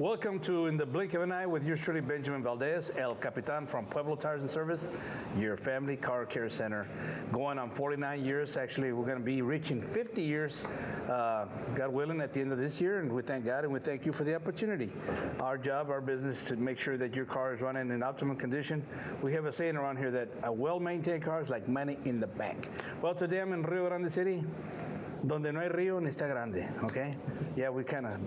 Welcome to In the Blink of an Eye with yours truly, Benjamin Valdez, El Capitan from Pueblo Tires and Service, your family car care center. Going on 49 years. Actually, we're going to be reaching 50 years, God willing, at the end of this year. And we thank God and we thank you for the opportunity. Our job, our business, to make sure that your car is running in optimum condition. We have a saying around here that a well-maintained car is like money in the bank. Well, today I'm in Rio Grande City. Donde no hay río, ni está grande, okay? Yeah, we kind of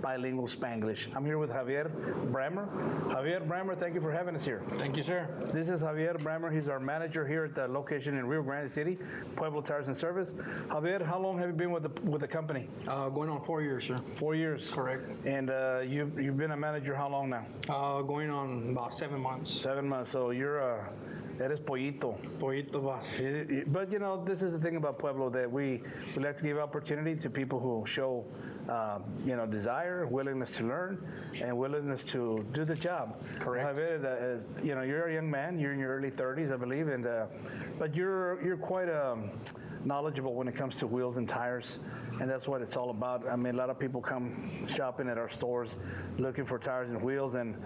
bilingual Spanglish. I'm here with Javier Brammer. Javier Brammer, thank you for having us here. Thank you, sir. This is Javier Brammer. He's our manager here at the location in Rio Grande City, Pueblo Tires and Service. Javier, how long have you been with the company? Going on 4 years, sir. 4 years. Correct. And you've been a manager how long now? Going on about 7 months. 7 months. So you're eres pollito. Pollito vas. But you know, this is the thing about Pueblo, that we like to give opportunity to people who show, desire, willingness to learn, and willingness to do the job. Correct. You're a young man. You're in your early 30s, I believe, and but you're quite knowledgeable when it comes to wheels and tires, and that's what it's all about. I mean, a lot of people come shopping at our stores looking for tires and wheels, and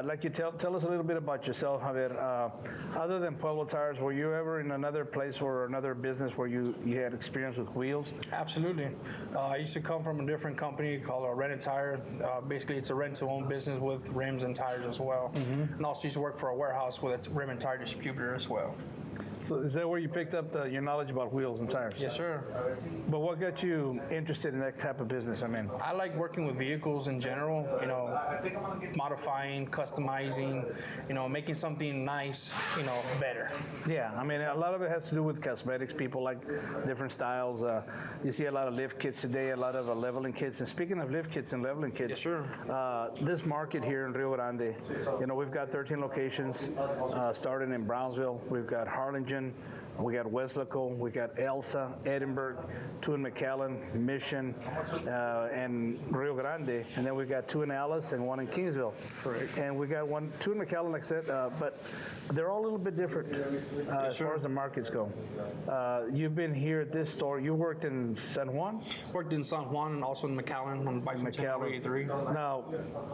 like you tell us a little bit about yourself, Javier. Other than Pueblo Tires, were you ever in another place or another business where you had experience with wheels? Absolutely. I used to come from a different company called Rented Tire. Basically, it's a rent-to-own business with rims and tires as well. Mm-hmm. And also used to work for a warehouse with a rim and tire distributor as well. So is that where you picked up your knowledge about wheels and tires? Yes, sir. But what got you interested in that type of business? I mean, I like working with vehicles in general, modifying, customizing, making something nice, better. Yeah, I mean, a lot of it has to do with cosmetics. People like different styles. You see a lot of lift kits today, a lot of leveling kits. And speaking of lift kits and leveling kits, yes, sir. This market here in Rio Grande, we've got 13 locations, starting in Brownsville. We've got Harlingen, we got Weslaco, we got Elsa, Edinburgh, 2 in McAllen, Mission, and Rio Grande, and then we got 2 in Alice and 1 in Kingsville. Correct. And we got 2 in McAllen, like I said, but they're all a little bit different as far as the markets go. You've been here at this store. You worked in San Juan? Worked in San Juan and also in McAllen on Bicentennial 83. Now,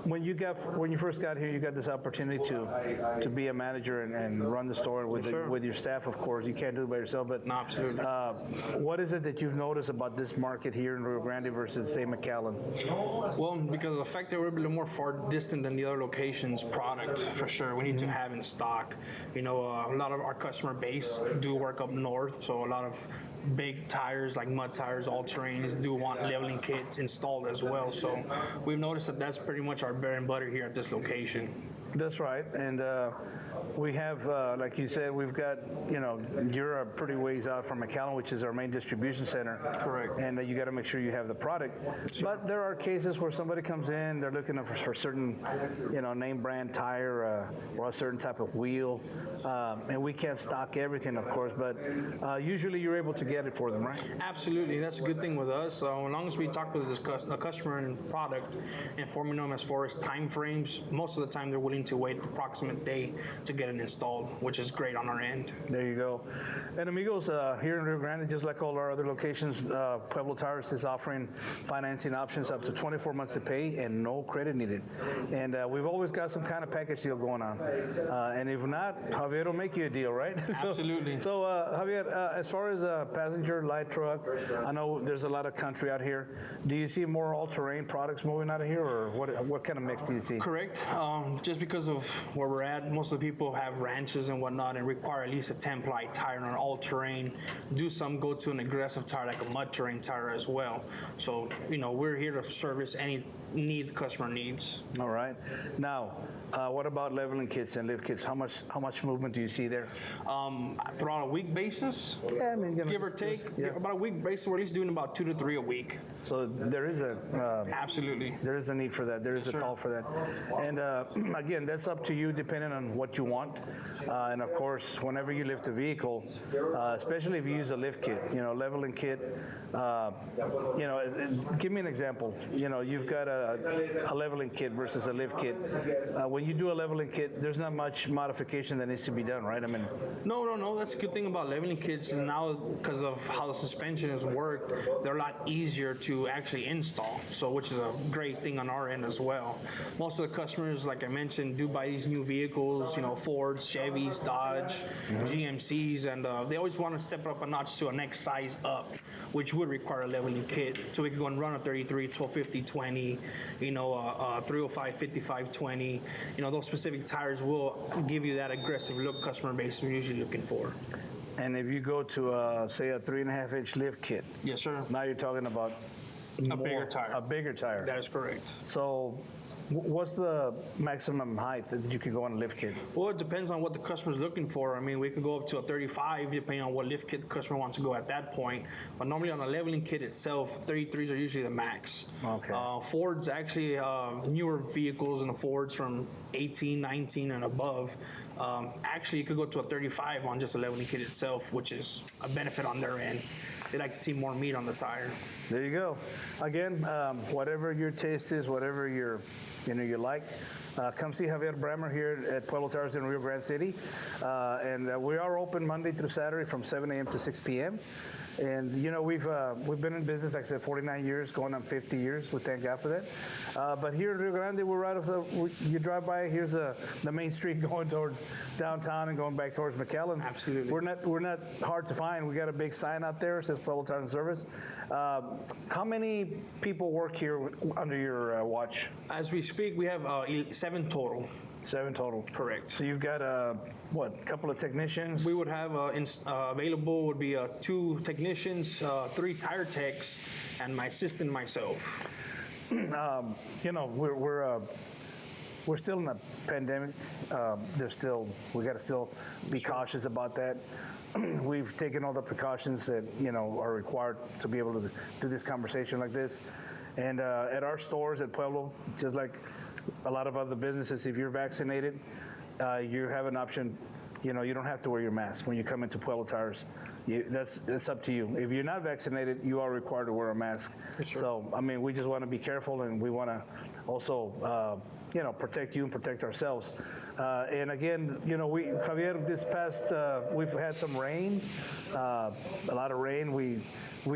when you first got here, you got this opportunity to be a manager and run the store with your staff, of course. You can't do it by yourself, but no, absolutely. What is it that you've noticed about this market here in Rio Grande versus, say, McAllen? Well, because of the fact that we're a little more far distant than the other locations, product for sure we need to have in stock. A lot of our customer base do work up north, so a lot of big tires like mud tires, all-terrains do want leveling kits installed as well. So we've noticed that that's pretty much our bread and butter here at this location. That's right, and we have, like you said, we've got, you're a pretty ways out from McAllen, which is our main distribution center. Correct. And you got to make sure you have the product. Sure. But there are cases where somebody comes in, they're looking for certain, name brand tire or a certain type of wheel, and we can't stock everything, of course, but usually you're able to get it for them, right? Absolutely, that's a good thing with us. As long as we talk with the customer and product, informing them as far as time frames, most of the time they're willing to wait the approximate day to get it installed, which is great on our end. There you go. And amigos, here in Rio Grande, just like all our other locations, Pueblo Tires is offering financing options up to 24 months to pay and no credit needed. And we've always got some kind of package deal going on. And if not, Javier will make you a deal, right? Absolutely. So Javier, as far as passenger light truck, I know there's a lot of country out here. Do you see more all-terrain products moving out of here, or what kind of mix do you see? Correct. Just because of where we're at, most of the people have ranches and whatnot and require at least a 10-ply tire on an all-terrain. Do some go to an aggressive tire like a mud terrain tire as well. So, we're here to service any need the customer needs. All right. Now, what about leveling kits and lift kits? How much movement do you see there? Throughout a week basis, yeah, I mean, give or take, about a week basis, we're at least doing about 2 to 3 a week. So there is absolutely, there is a need for that. There is a call for that. And again, that's up to you depending on what you want. And of course, whenever you lift a vehicle, especially if you use a lift kit, leveling kit, give me an example. You've got a a leveling kit versus a lift kit. When you do a leveling kit, there's not much modification that needs to be done, right? I mean, No. That's a good thing about leveling kits is now because of how the suspension has worked, they're a lot easier to actually install. So, which is a great thing on our end as well. Most of the customers, like I mentioned, do buy these new vehicles. Fords, Chevys, Dodge, GMCs, and they always want to step it up a notch to a next size up, which would require a leveling kit. So we can go and run a 33, 1250, 20, 305, 55, 20. Those specific tires will give you that aggressive look customer base we're usually looking for. and if you go to, say, a 3.5-inch lift kit, Yes, sir. now you're talking about A bigger tire. A bigger tire. That is correct. So what's the maximum height that you can go on a lift kit? Well, it depends on what the customer's looking for. I mean, we could go up to a 35, depending on what lift kit the customer wants to go at that point. But normally on a leveling kit itself, 33s are usually the max. Okay. Fords actually, newer vehicles in the Fords from 18, 19 and above, actually you could go to a 35 on just a leveling kit itself, which is a benefit on their end. They like to see more meat on the tire. There you go. Again, whatever your taste is, whatever you like, come see Javier Brammer here at Pueblo Tires in Rio Grande City. And we are open Monday through Saturday from 7 a.m. to 6 p.m. And we've been in business, like I said, 49 years, going on 50 years. We thank God for that. But here in Rio Grande, we're right off you drive by. Here's the main street going towards downtown and going back towards McAllen. Absolutely. We're not hard to find. We got a big sign out there that says Pueblo Tires and Service. How many people work here under your watch? As we speak, we have 7 total. 7 total. Correct. So you've got a couple of technicians? We would have available would be 2 technicians, 3 tire techs, and my assistant myself. We're still in a pandemic. We got to still be cautious about that. We've taken all the precautions that are required to be able to do this conversation like this. And at our stores at Pueblo, just like a lot of other businesses, if you're vaccinated, you have an option. You don't have to wear your mask when you come into Pueblo Tires. That's up to you. If you're not vaccinated, you are required to wear a mask. For sure. So, I mean, we just want to be careful, and we want to also, protect you and protect ourselves. And again, Javier, this past, we've had some rain, a lot of rain. We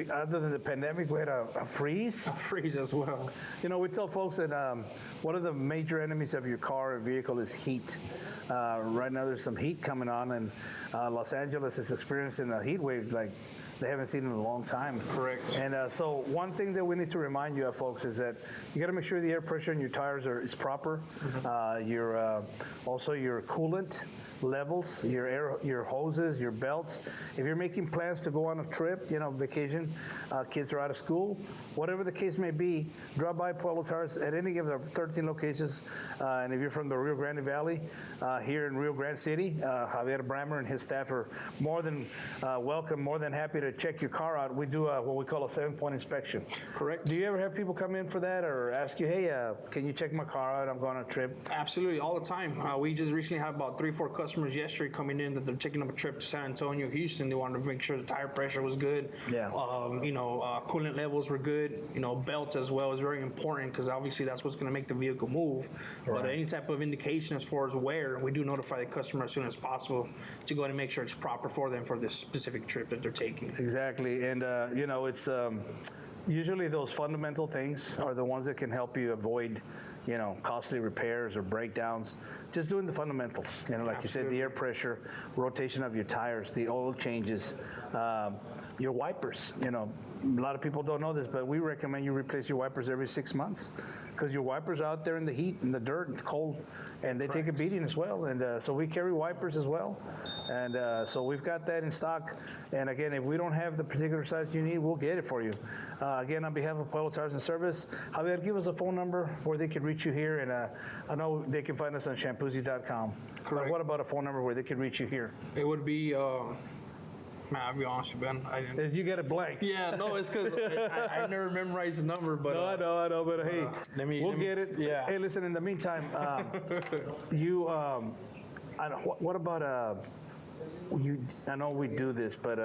other than the pandemic, we had a freeze. A freeze as well. We tell folks that one of the major enemies of your car or vehicle is heat. Right now, there's some heat coming on, and Los Angeles is experiencing a heat wave like they haven't seen in a long time. Correct. And so one thing that we need to remind you of, folks, is that you got to make sure the air pressure in your tires is proper. Also your coolant levels, your hoses, your belts. If you're making plans to go on a trip, vacation, kids are out of school, whatever the case may be, drop by Pueblo Tires at any of the 13 locations. And if you're from the Rio Grande Valley, here in Rio Grande City, Javier Brammer and his staff are more than welcome, more than happy to check your car out. We do what we call a 7-point inspection. Correct. Do you ever have people come in for that or ask you, hey, can you check my car out? I'm going on a trip. Absolutely, all the time. We just recently had about 3-4 customers yesterday coming in that they're taking up a trip to San Antonio, Houston. They wanted to make sure the tire pressure was good. Yeah. Coolant levels were good. Belts as well is very important because obviously that's what's going to make the vehicle move. Right. But any type of indication as far as wear, we do notify the customer as soon as possible to go ahead and make sure it's proper for them for this specific trip that they're taking. Exactly, and it's usually those fundamental things are the ones that can help you avoid costly repairs or breakdowns. Just doing the fundamentals, like you said, the air pressure, rotation of your tires, the oil changes, your wipers. A lot of people don't know this, but we recommend you replace your wipers every 6 months because your wipers are out there in the heat and the dirt and the cold, and they take a beating as well. And so we carry wipers as well. And so we've got that in stock. And again, if we don't have the particular size you need, we'll get it for you. Again, on behalf of Pueblo Tires and Service, Javier, give us a phone number where they can reach you here. And I know they can find us on shampoozy.com. Correct. But what about a phone number where they can reach you here? It would be, man, I'll be honest with you, Ben. You get it blank. Yeah, no, it's because I never memorized the number, but I know, but hey, we'll get it. Yeah. Hey, listen. In the meantime, what about you? I know we do this, but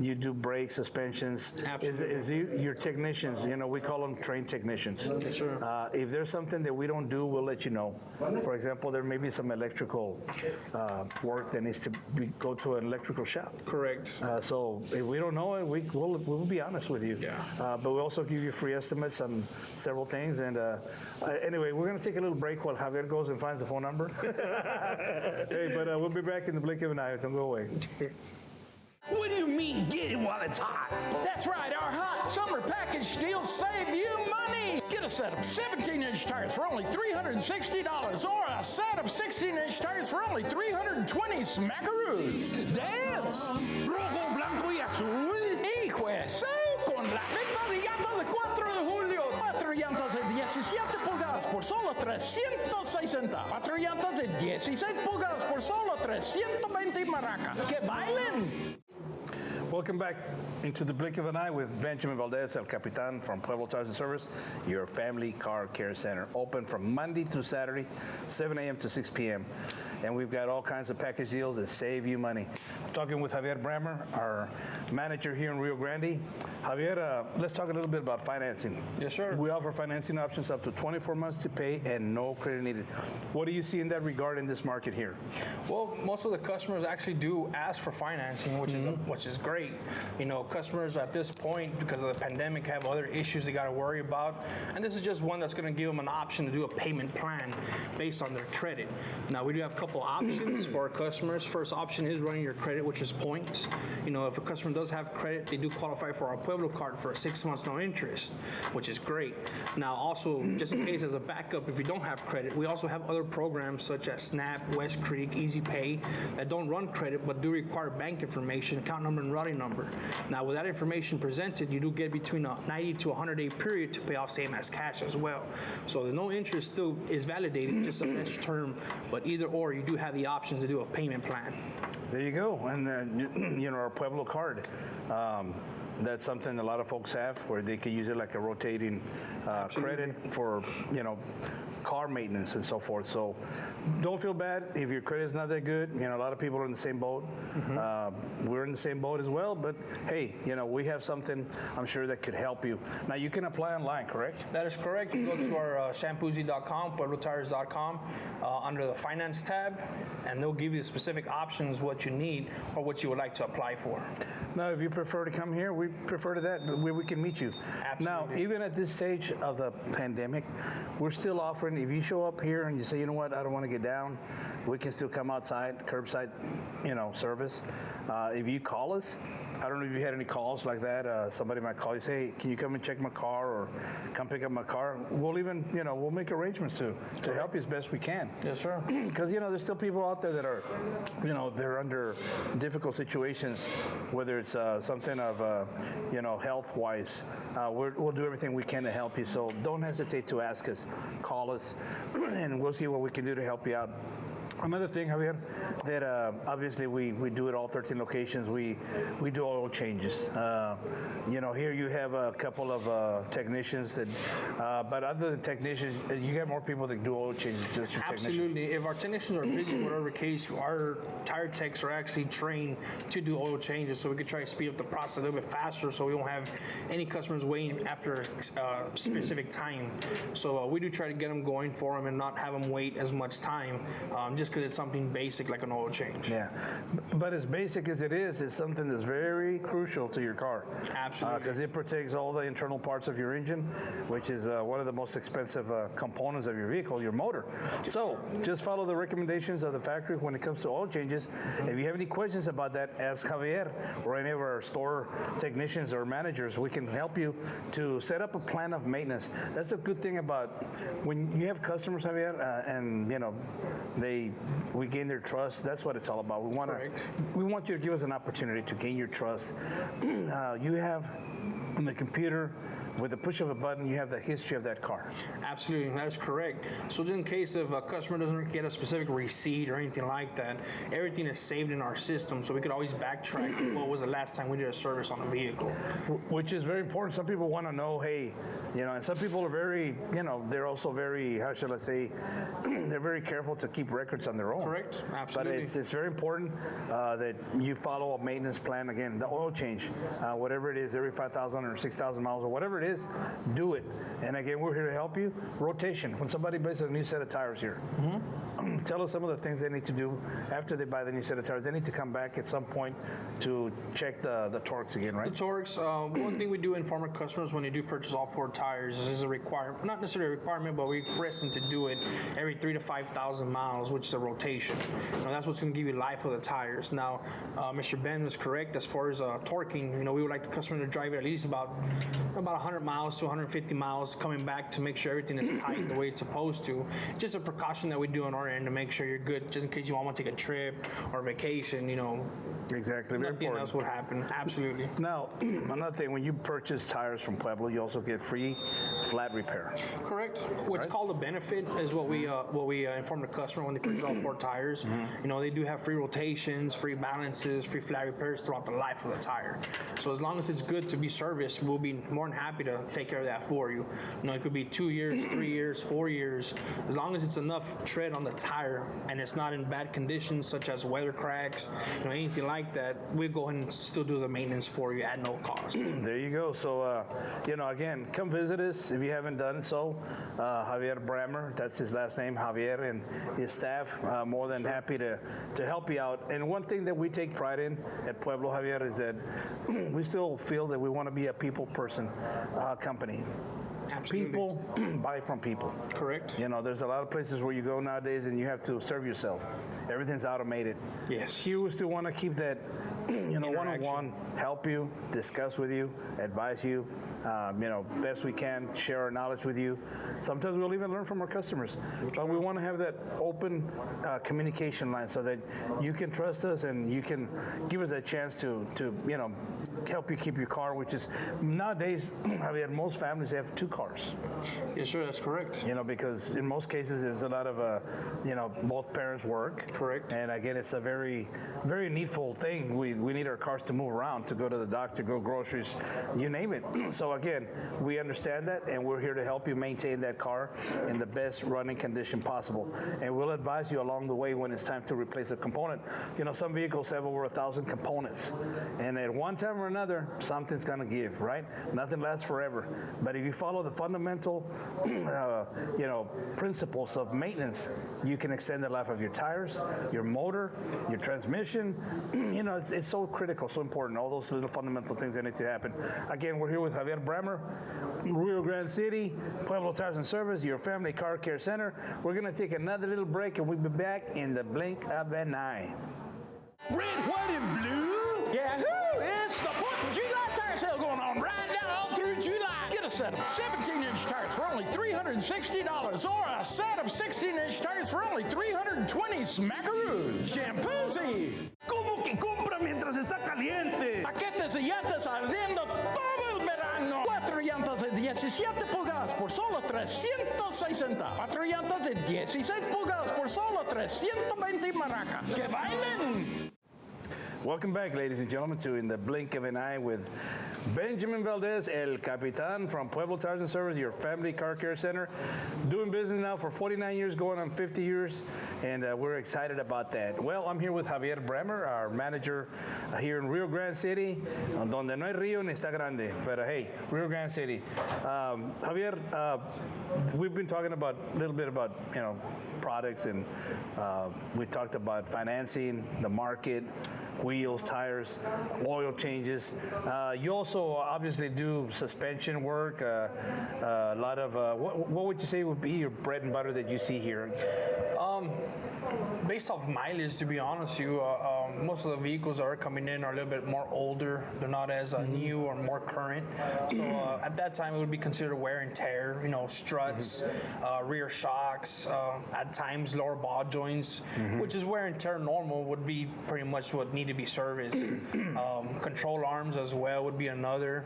You do brakes, suspensions. Absolutely. Your technicians, we call them trained technicians. Sure. If there's something that we don't do, we'll let you know. For example, there may be some electrical work that needs to go to an electrical shop. Correct. So if we don't know it, we'll be honest with you. Yeah. But we also give you free estimates on several things. And anyway, we're going to take a little break while Javier goes and finds the phone number. Hey, but we'll be back in the blink of an eye. Don't go away. What do you mean get it while it's hot? That's right, our hot summer package deals save you money. Get a set of 17-inch tires for only $360 or a set of 16-inch tires for only $320 smackaroos. Dance! Rojo, blanco y azul. Hijo eso, con la venta de llantas de 4 de julio. 4 llantas de 17 pulgadas por solo $360. 4 llantas de 16 pulgadas por solo $320 maraca. ¡Que bailen! Welcome back into the blink of an eye with Benjamin Valdez, El Capitan from Pueblo Tires and Service, your family car care center. Open from Monday through Saturday, 7 a.m. to 6 p.m. And we've got all kinds of package deals that save you money. I'm talking with Javier Brammer, our manager here in Rio Grande. Javier, let's talk a little bit about financing. Yes, sir. We offer financing options up to 24 months to pay and no credit needed. What do you see in that regard in this market here? Well, most of the customers actually do ask for financing, which is great. Customers at this point, because of the pandemic, have other issues they got to worry about, and this is just one that's going to give them an option to do a payment plan based on their credit. Now, we do have a couple options for our customers. First option is running your credit, which is points. If a customer does have credit, they do qualify for our Pueblo card for 6 months no interest, which is great. Now, also, just in case as a backup, if you don't have credit, we also have other programs such as SNAP, West Creek, Easy Pay that don't run credit but do require bank information, account number, and routing number. Now, with that information presented, you do get between a 90 to 100-day period to pay off, same as cash as well. So the no interest still is validated, just a best term, but either or, you do have the options to do a payment plan. There you go. And then, our Pueblo card. That's something a lot of folks have where they can use it like a rotating credit for, car maintenance and so forth. So don't feel bad if your credit is not that good. A lot of people are in the same boat. We're in the same boat as well, but hey, we have something I'm sure that could help you. Now you can apply online, correct? That is correct. You go to our shampoozy.com, pueblotires.com, under the finance tab, and they'll give you the specific options, what you need or what you would like to apply for. Now, if you prefer to come here, we prefer to that, where we can meet you. Absolutely. Now, even at this stage of the pandemic, we're still offering, if you show up here and you say, you know what, I don't want to get down, we can still come outside, curbside, service. If you call us, I don't know if you had any calls like that. Somebody might call you, say, hey, can you come and check my car or come pick up my car? We'll even, we'll make arrangements to help you as best we can. Yes, sir. Because, there's still people out there that are, they're under difficult situations, whether it's something of, health-wise. We'll do everything we can to help you. So don't hesitate to ask us, call us, and we'll see what we can do to help you out. Another thing, Javier, that obviously we do at all 13 locations, we do oil changes. Here you have a couple of technicians that, but other than technicians, you have more people that do oil changes, just your Absolutely. If our technicians are busy, whatever case, our tire techs are actually trained to do oil changes, so we could try to speed up the process a little bit faster so we won't have any customers waiting after a specific time. So we do try to get them going for them and not have them wait as much time, just because it's something basic like an oil change. Yeah, but as basic as it is, it's something that's very crucial to your car. Absolutely. Because it protects all the internal parts of your engine, which is one of the most expensive components of your vehicle, your motor. So just follow the recommendations of the factory when it comes to oil changes. If you have any questions about that, ask Javier or any of our store technicians or managers. We can help you to set up a plan of maintenance. That's a good thing about when you have customers, Javier, and we gain their trust. That's what it's all about. We want you to give us an opportunity to gain your trust. You have on the computer with the push of a button, you have the history of that car. Absolutely, that is correct. So just in case if a customer doesn't get a specific receipt or anything like that, everything is saved in our system, so we could always backtrack what was the last time we did a service on a vehicle. Which is very important. Some people want to know, hey, and some people are very, they're also very, how should I say, they're very careful to keep records on their own. Correct, absolutely. But it's very important that you follow a maintenance plan. Again, the oil change, whatever it is, every 5,000 or 6,000 miles or whatever it is, do it. And again, we're here to help you. Rotation. When somebody buys a new set of tires here, tell us some of the things they need to do after they buy the new set of tires. They need to come back at some point to check the torques again, right? The torques, one thing we do inform our customers when they do purchase all 4 tires is a requirement, not necessarily a requirement, but we request them to do it every 3,000 to 5,000 miles, which is a rotation. That's what's going to give you life of the tires. Now, Mr. Ben was correct as far as torquing. We would like the customer to drive at least about 100 miles to 150 miles coming back to make sure everything is tight the way it's supposed to. Just a precaution that we do on our end to make sure you're good, just in case you want to take a trip or vacation. Exactly. Very Nothing important. else would happen. Absolutely. Now, another thing, when you purchase tires from Pueblo, you also get free flat repair. Correct. What's called a benefit is what we inform the customer when they purchase all 4 tires. They do have free rotations, free balances, free flat repairs throughout the life of the tire. So as long as it's good to be serviced, we'll be more than happy to take care of that for you. It could be 2 years, 3 years, 4 years. As long as it's enough tread on the tire and it's not in bad conditions such as weather cracks, anything like that, we'll go ahead and still do the maintenance for you at no cost. There you go. So, again, come visit us if you haven't done so. Javier Brammer, that's his last name, Javier, and his staff, more than happy to help you out. And one thing that we take pride in at Pueblo, Javier, is that we still feel that we want to be a people person company. Absolutely. People buy from people. Correct. There's a lot of places where you go nowadays and you have to serve yourself. Everything's automated. Yes. Here we still want to keep that, one-on-one, help you, discuss with you, advise you, best we can, share our knowledge with you. Sometimes we'll even learn from our customers. But we want to have that open communication line so that you can trust us and you can give us a chance to help you keep your car, which is nowadays, most families have 2 cars. Yes, sir, that's correct. Because in most cases there's a lot of, both parents work. Correct. And again, it's a very, very needful thing. We need our cars to move around, to go to the doctor, go groceries, you name it. So again, we understand that, and we're here to help you maintain that car in the best running condition possible. And we'll advise you along the way when it's time to replace a component. Some vehicles have over 1,000 components, and at one time or another, something's going to give, right? Nothing lasts forever. But if you follow the fundamental, principles of maintenance, you can extend the life of your tires, your motor, your transmission. It's so critical, so important. All those little fundamental things that need to happen. Again, we're here with Javier Brammer, Rio Grande City, Pueblo Tires and Service, your family car care center. We're going to take another little break, and we'll be back in the blink of an eye. Red, white, and blue. Yahoo! It's the 4th of July tire sale going on right now all through July. Get a set of 17-inch tires for only $360 or a set of 16-inch tires for only $320 smackaroos. Shampoozy. ¿Cómo que compra mientras está caliente? Paquetes de llantas ardiendo todo el verano. 4 llantas de 17 pulgadas por solo $360. 4 llantas de 16 pulgadas por solo $320 maracas. ¡Que bailen! Welcome back, ladies and gentlemen, to In the Blink of an Eye with Benjamin Valdez, El Capitan from Pueblo Tires and Service, your family car care center. Doing business now for 49 years, going on 50 years, and we're excited about that. Well, I'm here with Javier Brammer, our manager here in Rio Grande City, donde no hay río ni está grande, but hey, Rio Grande City. Javier, we've been talking a little bit about, products, and we talked about financing, the market, wheels, tires, oil changes. You also obviously do suspension work, a lot of, what would you say would be your bread and butter that you see here? Based off mileage, to be honest with you, most of the vehicles that are coming in are a little bit more older. They're not as new or more current. So at that time, it would be considered wear and tear, struts, rear shocks, at times lower ball joints, which is wear and tear normal, would be pretty much what need to be serviced. Control arms as well would be another.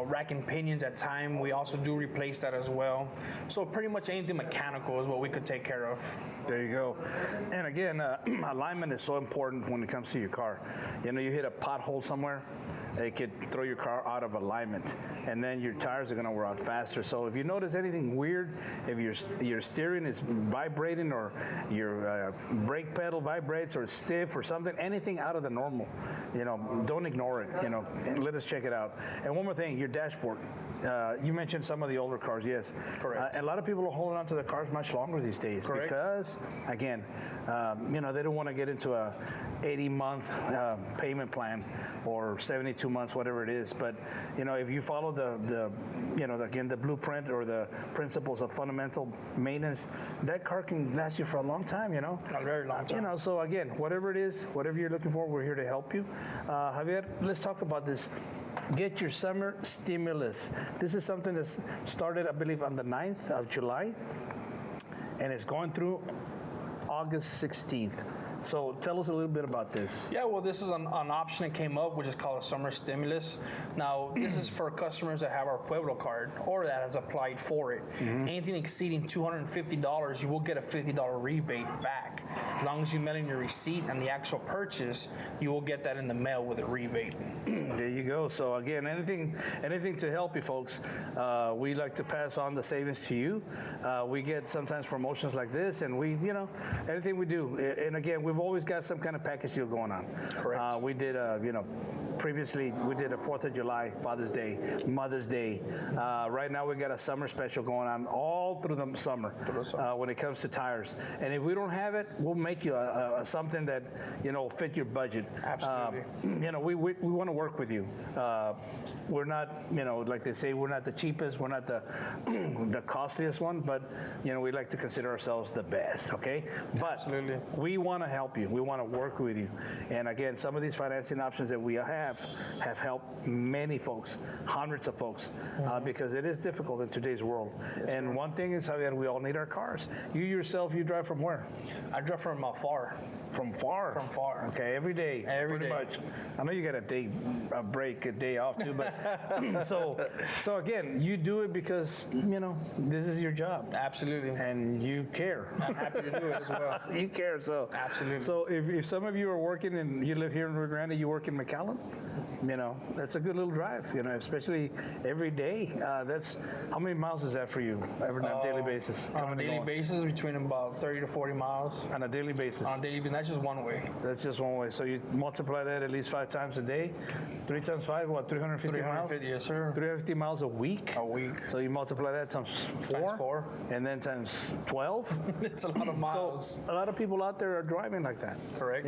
rack and pinions at time, we also do replace that as well. So pretty much anything mechanical is what we could take care of. There you go. And again, alignment is so important when it comes to your car. You hit a pothole somewhere, it could throw your car out of alignment, and then your tires are going to wear out faster. So if you notice anything weird, if your steering is vibrating or your brake pedal vibrates or stiff or something, anything out of the normal, don't ignore it. Let us check it out. And one more thing, your dashboard. You mentioned some of the older cars, yes. Correct. A lot of people are holding on to their cars much longer these days. Correct. Because, again, they don't want to get into a 80-month payment plan or 72 months, whatever it is. But if you follow the blueprint or the principles of fundamental maintenance, that car can last you for a long time. A very long time. So again, whatever it is, whatever you're looking for, we're here to help you. Javier, let's talk about this. Get your summer stimulus. This is something that's started, I believe, on the 9th of July, and it's going through August 16th. So tell us a little bit about this. Yeah, well, this is an option that came up, which is called a summer stimulus. Now, this is for customers that have our Pueblo card or that has applied for it. Anything exceeding $250, you will get a $50 rebate back. As long as you mail in your receipt and the actual purchase, you will get that in the mail with a rebate. There you go. So again, anything to help you folks. We like to pass on the savings to you. We get sometimes promotions like this, and we, anything we do. And again, we've always got some kind of package deal going on. Correct. We did, previously we did a 4th of July, Father's Day, Mother's Day. Right now we got a summer special going on all through the summer when it comes to tires. And if we don't have it, we'll make you something that fit your budget. Absolutely. We want to work with you. We're not, like they say, we're not the cheapest, we're not the costliest one, but we like to consider ourselves the best. Okay, but Absolutely. we want to help you. We want to work with you. And again, some of these financing options that we have helped many folks, hundreds of folks, because it is difficult in today's world. And one thing is, Javier, we all need our cars. You yourself, you drive from where? I drive from far. From far? From far. Okay, every day. Every pretty day. much. I know you got a break, a day off too, but so again, you do it because, this is your job. Absolutely. And you care. I'm happy to do it as well. You care, so. Absolutely. So if some of you are working and you live here in Rio Grande, you work in McAllen, that's a good little drive, especially every day. That's, how many miles is that for you on a daily basis? On a daily basis, between about 30 to 40 miles. On a daily basis? On a daily basis, that's just one way. That's just one way. So you multiply that at least 5 times a day. 3 times 5, what, 350 miles? 350, yes, sir. 350 miles a week? A week. So you multiply that times 4? Times 4. And then times 12? It's a lot of miles. So a lot of people out there are driving like that. Correct.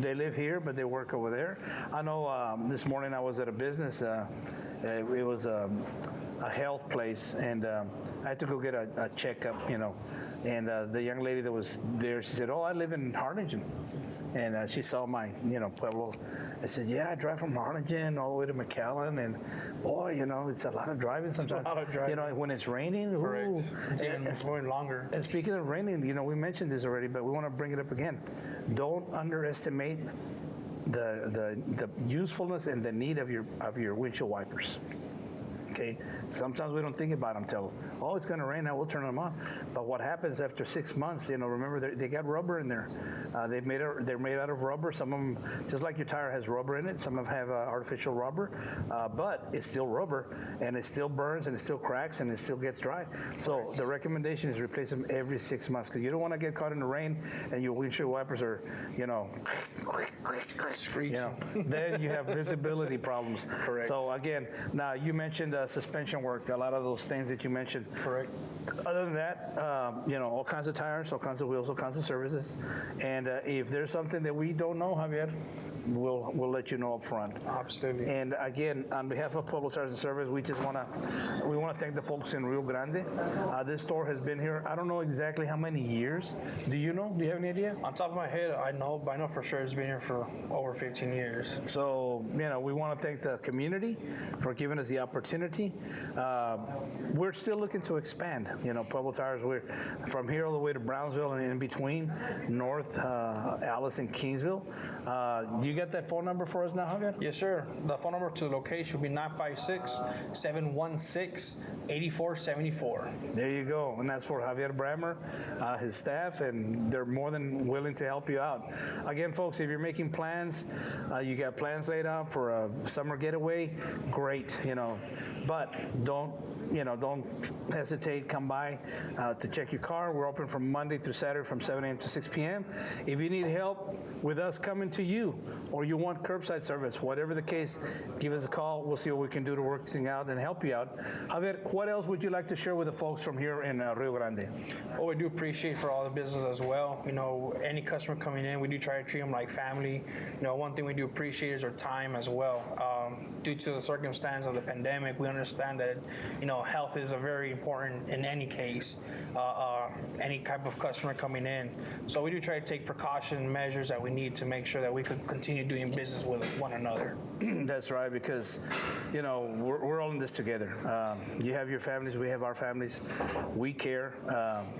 They live here, but they work over there. I know this morning I was at a business. It was a health place, and I had to go get a checkup, And the young lady that was there, she said, "Oh, I live in Harlingen." And she saw my, Pueblo. I said, "Yeah, I drive from Harlingen all the way to McAllen, and boy, it's a lot of driving sometimes. It's a lot of driving. When it's raining, Correct. ooh. It's going longer. And speaking of raining, we mentioned this already, but we want to bring it up again. Don't underestimate the usefulness and the need of your windshield wipers. Okay, sometimes we don't think about them till, it's going to rain now, we'll turn them on. But what happens after 6 months, remember they got rubber in there. They're made out of rubber. Some of them, just like your tire has rubber in it, some of them have artificial rubber, but it's still rubber, and it still burns, and it still cracks, and it still gets dry. So the recommendation is replace them every 6 months, because you don't want to get caught in the rain and your windshield wipers are, Screeching. Then you have visibility problems. Correct. So again, now you mentioned suspension work, a lot of those things that you mentioned. Correct. Other than that, all kinds of tires, all kinds of wheels, all kinds of services. And if there's something that we don't know, Javier, we'll let you know up front. Absolutely. And again, on behalf of Pueblo Tires and Service, we want to thank the folks in Rio Grande. This store has been here, I don't know exactly how many years. Do you know? Do you have any idea? On top of my head, I know for sure it's been here for over 15 years. So, we want to thank the community for giving us the opportunity community. We're still looking to expand. Pueblo Tires, we're from here all the way to Brownsville and in between, North, Alice and Kingsville. Do you got that phone number for us now, Javier? Yes, sir. The phone number to the location will be 956-716-8474. There you go. And that's for Javier Brammer, his staff, and they're more than willing to help you out. Again, folks, if you're making plans, you got plans laid out for a summer getaway, great, but don't hesitate. Come by to check your car. We're open from Monday through Saturday from 7 a.m. to 6 p.m. If you need help with us coming to you, or you want curbside service, whatever the case, give us a call. We'll see what we can do to work this thing out and help you out. Javier, what else would you like to share with the folks from here in Rio Grande? Well, we do appreciate for all the business as well. Any customer coming in, we do try to treat them like family. One thing we do appreciate is our time as well. Due to the circumstance of the pandemic, we understand that, health is a very important in any case, any type of customer coming in. So we do try to take precaution measures that we need to make sure that we could continue doing business with one another. That's right, because, we're all in this together. You have your families, we have our families. We care.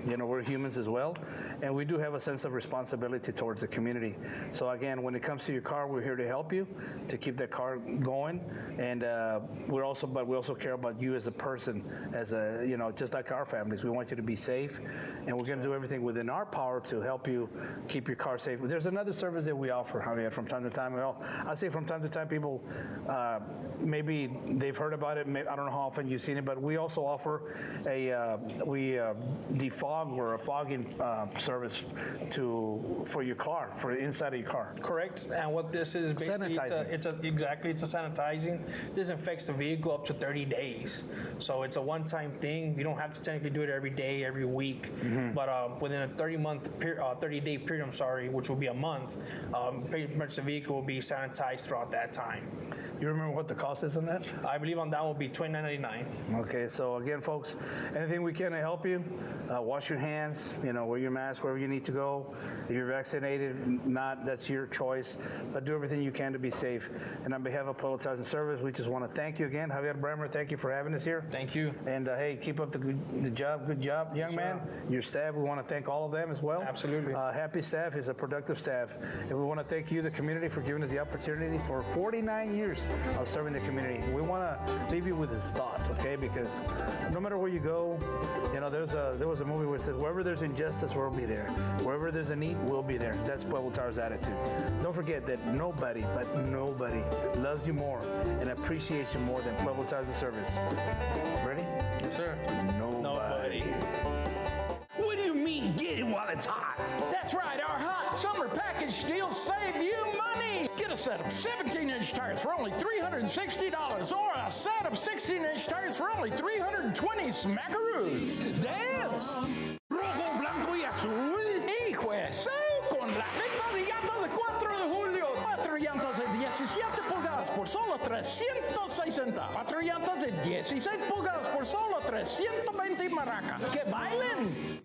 We're humans as well. And we do have a sense of responsibility towards the community. So again, when it comes to your car, we're here to help you, to keep that car going. And we also care about you as a person, just like our families. We want you to be safe, and we're going to do everything within our power to help you keep your car safe. There's another service that we offer, Javier, from time to time. Well, I say from time to time, people, maybe they've heard about it. I don't know how often you've seen it, but we also offer we defog or a fogging service for your car, for the inside of your car. Correct. And what this is basically, it's a sanitizing. Disinfects the vehicle up to 30 days. So it's a one-time thing. You don't have to technically do it every day, every week. But within a 30-day period, which will be a month, pretty much the vehicle will be sanitized throughout that time. You remember what the cost is on that? I believe on that will be $29.99. Okay, so again, folks, anything we can to help you, wash your hands, wear your mask wherever you need to go. If you're vaccinated, not, that's your choice, but do everything you can to be safe. And on behalf of Pueblo Tires and Service, we just want to thank you again. Javier Brammer, thank you for having us here. Thank you. And hey, keep up the job. Good job, young man. Your staff, we want to thank all of them as well. Absolutely. Happy staff is a productive staff. And we want to thank you, the community, for giving us the opportunity for 49 years of serving the community. We want to leave you with this thought, okay? Because no matter where you go, there was a movie where it says, wherever there's injustice, we'll be there. Wherever there's a need, we'll be there. That's Pueblo Tires' attitude. Don't forget that nobody loves you more and appreciates you more than Pueblo Tires and Service. Ready? Yes, sir. Nobody. What do you mean get it while it's hot? That's right, our hot summer package deals save you money. Get a set of 17-inch tires for only $360 or a set of 16-inch tires for only $320 smackaroos. Dance! Rojo, blanco y azul. Hijo eso, con la venta de llantas de 4 de julio. 4 llantas de 17 pulgadas por solo $360. 4 llantas de 16 pulgadas por solo $320 maracas. ¡Que bailen!